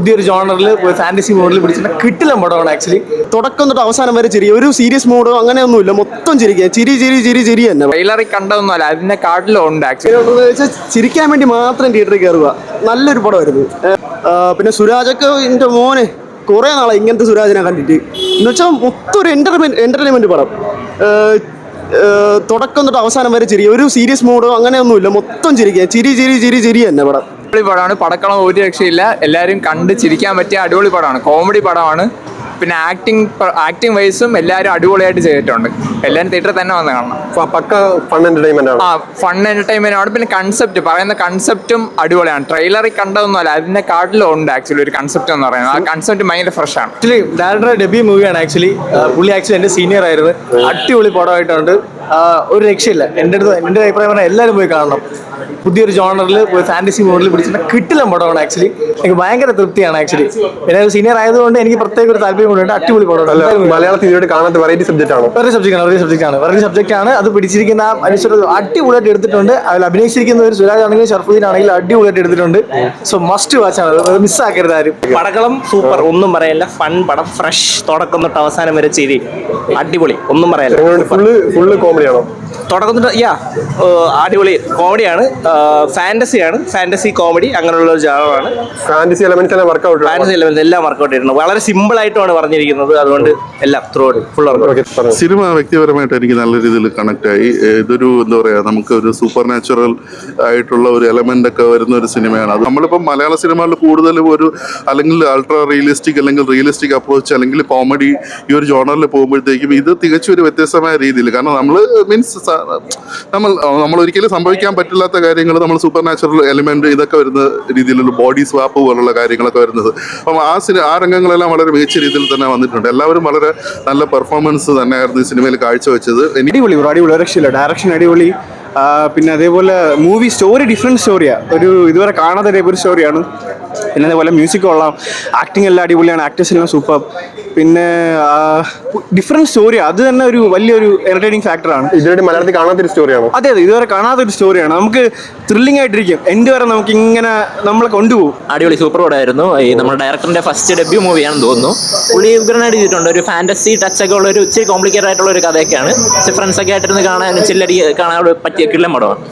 പുതിയൊരു ജോണറിൽ ഫാന്റസി മോഡിൽ പിടിച്ചിട്ട് കിട്ടില്ല പടമാണ് ആക്ച്വലി. തുടക്കം തൊട്ട് അവസാനം വരെ ചിരി, ഒരു സീരിയസ് മൂഡോ അങ്ങനെയൊന്നുമില്ല, മൊത്തം ചിരിക്കുക, ചിരി ചിരി ചിരി ചിരി തന്നെ. ട്രെയിലറിൽ കണ്ടതൊന്നുമല്ല, അതിന്റെ കാട്ടിലും ഉണ്ട് ആക്ച്വലി. ചിരിക്കാൻ വേണ്ടി മാത്രം തിയേറ്ററിൽ കയറുക, നല്ലൊരു പടമായിരുന്നു. പിന്നെ സുരാജൊക്കെ എൻ്റെ മോനെ കുറേ നാളായി ഇങ്ങനത്തെ സുരാജിനെ കണ്ടിട്ട്. എന്ന് വെച്ചാൽ മൊത്തം ഒരു എന്റർടൈൻമെന്റ് പടം. തുടക്കം തൊട്ട് അവസാനം വരെ ചിരി, ഒരു സീരിയസ് മൂഡോ അങ്ങനെയൊന്നുമില്ല, മൊത്തം ചിരിക്കുക, ചിരി ചിരി ചിരി ചിരി തന്നെ പടം. അടിപൊളി പടമാണ്. പടക്കളം ഒരു രക്ഷയില്ല. എല്ലാവരും കണ്ട് ചിരിക്കാൻ പറ്റിയ അടിപൊളി പടമാണ്. കോമഡി പടമാണ്. പിന്നെ ആക്ടിങ് വൈസും എല്ലാവരും അടിപൊളിയായിട്ട് ചെയ്തിട്ടുണ്ട്. എല്ലാവരും തിയേറ്ററിൽ തന്നെ വന്ന് കാണണം. പക്ക ഫൺ എന്റർടൈൻമെന്റ് ആണ്. ഫൺ എന്റർടൈൻമെന്റ് ആണ്. പിന്നെ പറയുന്ന കൺസെപ്റ്റും അടിപൊളിയാണ്. ട്രെയിലറിൽ കണ്ടതൊന്നുമല്ല, അതിന്റെ കാട്ടിലും ഉണ്ട് ആക്ച്വലി ഒരു കൺസെപ്റ്റ് എന്ന് പറയുന്നത്. ആ കൺസെപ്റ്റ് ഭയങ്കര ഫ്രഷ് ആണ്. ആക്ച്വലി ഡയറക്ടറുടെ ഡെബ്യൂ മൂവിയാണ് ആക്ച്വലി. പുള്ളി ആക്ച്വലി എൻ്റെ സീനിയർ ആയിരുന്നു. അടിപൊളി പടമായിട്ടുണ്ട്. ഒരു രക്ഷയില്ല. എൻ്റെ അഭിപ്രായം പറഞ്ഞാൽ എല്ലാവരും പോയി കാണണം. പുതിയൊരു ജോണറിൽ ഫാന്റസി മോഡിൽ പിടിച്ചിട്ട് കിട്ടില്ല പടമാണ് ആക്ച്വലി. എനിക്ക് ഭയങ്കര തൃപ്തിയാണ് ആക്ച്വലി. പിന്നെ സീനിയർ ആയതുകൊണ്ട് എനിക്ക് പ്രത്യേക ഒരു താല്പര്യം കൊണ്ടുണ്ട്. അടിപൊളി പടമാണ്. മലയാളത്തിൽ കാണാത്ത വെറൈറ്റി സബ്ജക്റ്റ് ആണ്. വെറൈറ്റി സബ്ജക്റ്റ് ആണ്. അത് പിടിച്ചിരിക്കുന്ന മനുഷ്യർ അടിപൊളിയായിട്ട് എടുത്തിട്ടുണ്ട്. അതിൽ അഭിനയിച്ചിരിക്കുന്ന ഒരു സുരാജ് ആണെങ്കിലും ഷർഫുദ്ദീൻ ആണെങ്കിലും അടിപൊളിയായിട്ട് എടുത്തിട്ടുണ്ട്. സോ മസ്റ്റ് വാച്ച് ആണ്, മിസ്സാക്കരുത് ആരും. പടക്കളം സൂപ്പർ, ഒന്നും പറയല്ല. ഫൺ പടം, ഫ്രഷ്, തുടക്കം തൊട്ട് അവസാനം വരെ ചിരി, അടിപൊളി, ഒന്നും പറയല്ല. ഫുള്ള് കോമഡിയാണോ? തുടക്കം തൊട്ട് അടിപൊളി കോമഡിയാണ്. ഫാന്റസിയാണ്, ഫാന്റസി കോമഡി അങ്ങനെയുള്ള ഒരു ജാനറാണ്. ഫാന്റസി എലമെന്റ്സ് എല്ലാം വർക്ക്ഔട്ട് എല്ലാം വർക്ക്ഔട്ട് ചെയ്തിട്ടുണ്ട്. വളരെ സിമ്പിൾ ആയിട്ടാണ് പറഞ്ഞിരിക്കുന്നത്. അതുകൊണ്ട് എല്ലാം ത്രൂ ഫുൾ. സിനിമ വ്യക്തിപരമായിട്ട് എനിക്ക് നല്ല രീതിയിൽ കണക്ട് ആയി. ഇതൊരു എന്താ പറയുക, നമുക്ക് ഒരു സൂപ്പർ നാച്ചുറൽ ആയിട്ടുള്ള ഒരു എലമെന്റ് ഒക്കെ വരുന്ന ഒരു സിനിമയാണ്. അത് നമ്മളിപ്പോൾ മലയാള സിനിമകളിൽ കൂടുതലും ഒരു അല്ലെങ്കിൽ അൾട്രാ റിയലിസ്റ്റിക് അല്ലെങ്കിൽ റിയലിസ്റ്റിക് അപ്രോച്ച് അല്ലെങ്കിൽ കോമഡി ഈ ഒരു ജോണറിൽ പോകുമ്പോഴത്തേക്കും ഇത് തികച്ചും ഒരു വ്യത്യസ്തമായ രീതിയിൽ, കാരണം നമ്മൾ ഒരിക്കലും സംഭവിക്കാൻ പറ്റില്ലാത്ത കാര്യങ്ങൾ, നമ്മൾ സൂപ്പർ നാച്ചുറൽ എലിമെന്റ് ഇതൊക്കെ വരുന്ന രീതിയിലുള്ള ബോഡി സ്വാപ്പ് പോലുള്ള കാര്യങ്ങളൊക്കെ വരുന്നത്. അപ്പം ആ രംഗങ്ങളെല്ലാം വളരെ മികച്ച രീതിയിൽ തന്നെ വന്നിട്ടുണ്ട്. എല്ലാവരും വളരെ നല്ല പെർഫോമൻസ് തന്നെയായിരുന്നു ഈ സിനിമയിൽ കാഴ്ചവെച്ചത്. അടിപൊളി രക്ഷയില്ല. ഡയറക്ഷൻ അടിപൊളി. പിന്നെ അതേപോലെ മൂവി സ്റ്റോറി ഡിഫറെൻറ്റ് സ്റ്റോറിയാണ്, ഒരു ഇതുവരെ കാണാത്ത ടൈപ്പ് ഒരു സ്റ്റോറിയാണ്. പിന്നെ അതേപോലെ മ്യൂസിക് കൊള്ളാം, ആക്ടിങ് എല്ലാം അടിപൊളിയാണ്, ആക്ടേഴ്സ് എല്ലാം സൂപ്പർ. പിന്നെ ഡിഫറെൻറ്റ് സ്റ്റോറിയാണ്, അത് തന്നെ ഒരു വലിയൊരു എൻ്റർടൈനിങ് ഫാക്ടറാണ്. ഇതുവരെ മലയാളത്തിൽ കാണാത്തൊരു സ്റ്റോറിയാണ്. അതെ, ഇതുവരെ കാണാത്തൊരു സ്റ്റോറിയാണ്. നമുക്ക് ത്രില്ലിംഗ് ആയിട്ടിരിക്കും, എൻഡ് വരെ നമുക്ക് ഇങ്ങനെ നമ്മളെ കൊണ്ടുപോകും. അടിപൊളി സൂപ്പർ പടമായിരുന്നു. ഈ നമ്മുടെ ഡയറക്ടറിന്റെ ഫസ്റ്റ് ഡെബ്യൂ മൂവിയാണെന്ന് തോന്നുന്നു. പുള്ളി ഉഗ്രനായിട്ട് ചെയ്തിട്ടുണ്ട്. ഒരു ഫാന്റസി ടച്ച് ഒക്കെ ഉള്ള ഒരു ഇച്ചിരി കോംപ്ലിക്കേറ്റഡ് ആയിട്ടുള്ള ഒരു കഥയൊക്കെയാണ്. ഫ്രണ്ട്സ് ഒക്കെ ആയിട്ടിരുന്ന് കാണാൻ ചില്ലടി കാണാൻ പറ്റിയ കിള്ളം പടമാണ്.